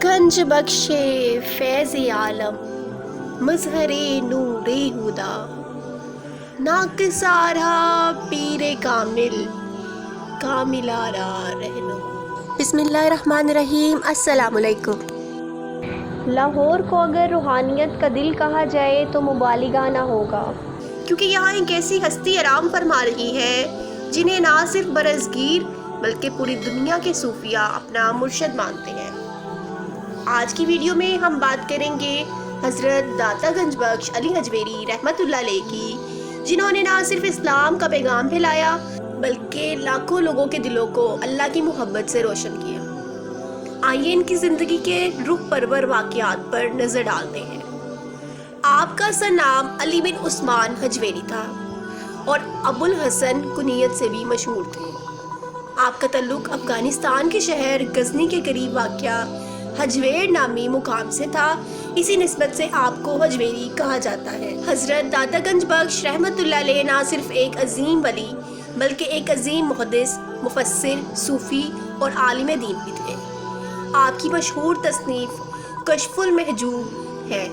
गंज बख्शे फैज़ आलम मज़हरे नूरे हुदा नाकिसारा पीरे कामिल कामिलारा रहनो। बिस्मिल्लाहिर्रहमानिर्रहीम। अस्सलामुअलैकुम। लाहौर को अगर रूहानियत का दिल कहा जाए तो मुबालिगा ना होगा, क्योंकि यहाँ एक ऐसी हस्ती आराम फरमा रही है जिन्हें ना सिर्फ बरसगीर बल्कि पूरी दुनिया के सूफिया अपना मुर्शद मानते हैं। आज की वीडियो में हम बात करेंगे हज़रत दाता गंज बख्श अली हजवेरी रहमतुल्लाह अलैह की, जिन्होंने ना सिर्फ इस्लाम का पैगाम फैलाया बल्कि लाखों लोगों के दिलों को अल्लाह की मोहब्बत से रोशन किया। आइए इनकी ज़िंदगी के रूह परवर वाक़यात पर नज़र डालते हैं। आपका असल नाम अली बिन उस्मान हजवेरी था और अबुल हसन कुनियत से भी मशहूर थे। आपका तल्लुक अफगानिस्तान के शहर गजनी के करीब वाक़या हजवेर नामी मुकाम से था। इसी निस्बत से आपको हजवेरी कहा जाता है। हज़रत दाता गंज बख्श रहमतुल्लाह अलैह ना सिर्फ एक अजीम वली बल्कि एक अजीम मुहद्दिस, मुफस्सिर, सूफ़ी और आलिम दीन भी थे। आपकी मशहूर तसनीफ़ कश्फुल महजूब है,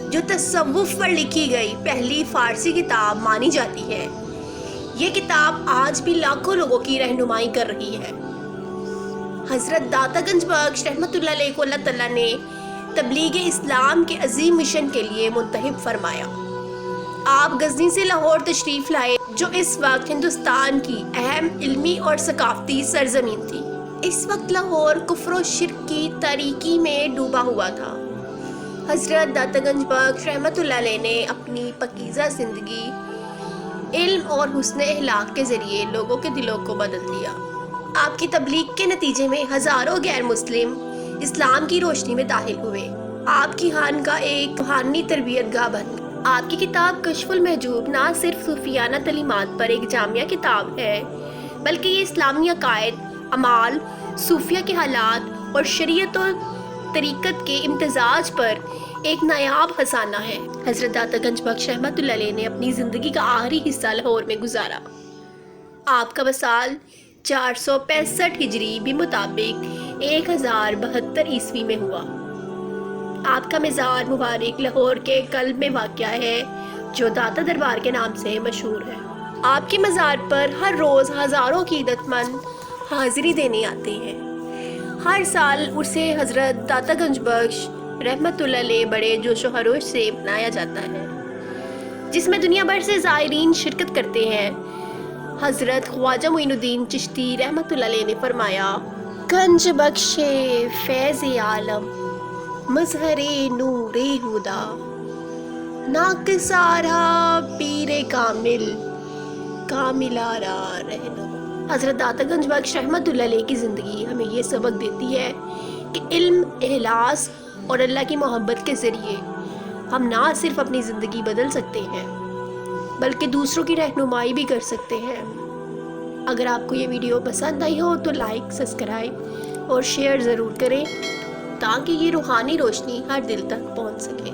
जो तसव्वुफ़ पर लिखी गई पहली फ़ारसी किताब मानी जाती है। ये किताब आज भी लाखों लोगों की रहनुमाई कर रही है। हज़रत दाता गंज बख्श रहमतुल्लाह अलैह को अल्लाह ताला ने तबलीग इस्लाम के अजीम मिशन के लिए मुंतखब फरमाया। आप गजनी से लाहौर तशरीफ़ लाए, जो इस वक्त हिंदुस्तान की अहम इल्मी और सकाफ़ती सरजमीन थी। इस वक्त लाहौर कुफ्र और शिर्क की तारीकी में डूबा हुआ था। हज़रत दाता गंज बख्श रहमतुल्लाह अलैह ने अपनी पकीज़ा ज़िंदगी इल्म और हुस्न अखलाक के ज़रिए लोगों के दिलों को बदल दिया। आपकी तबलीग के नतीजे में हज़ारों गैर मुस्लिम इस्लाम की रोशनी में दाखिल हुए। आपकी खानका एक रूहानी तरबियत गाह बन गई। आपकी किताब कश्फुल महजूब ना सिर्फ सूफियाना तलीमात पर एक जामिया किताब है, बल्कि ये इस्लामी अकायद, अमाल, सूफिया के हालात और शरीयत और तरीक़त के इम्तिजाज पर एक नायाब खजाना है। हज़रत दाता गंज बख्श रहमतुल्लाह अलैह ने अपनी ज़िंदगी का आखिरी हिस्सा लाहौर में गुजारा। आपका वसाल 465 हिजरी भी मुताबिक 1072 ईस्वी में हुआ। आपका मज़ार मुबारक लाहौर के कल्ब में वाक़या है, जो दाता दरबार के नाम से मशहूर है। आपके मज़ार पर हर रोज़ हज़ारों अक़ीदतमंद हाज़िरी देने आते हैं। हर साल उसे हज़रत दाता गंज बख्श रहमतुल्लाह अलैह बड़े जोश व खरोश से मनाया जाता है, जिसमें दुनिया भर से ज़ायरीन शिरकत करते हैं। हज़रत ख्वाजा मोइनुद्दीन चिश्ती रहमतुल्लाह अलैह ने फरमाया, गंज बख्शे फैज़ आलम मज़हरे नूरे हुदा नाकिसारा पीरे कामिल कामिलारा रहनो। हज़रत दाता गंज बख्श रहमतुल्लाह अलैह की ज़िंदगी हमें ये सबक देती है कि इल्म, इखलास और अल्लाह की मोहब्बत के ज़रिए हम ना सिर्फ अपनी ज़िंदगी बदल सकते हैं बल्कि दूसरों की रहनुमाई भी कर सकते हैं। अगर आपको ये वीडियो पसंद आई हो तो लाइक, सब्सक्राइब और शेयर ज़रूर करें, ताकि ये रूहानी रोशनी हर दिल तक पहुंच सके।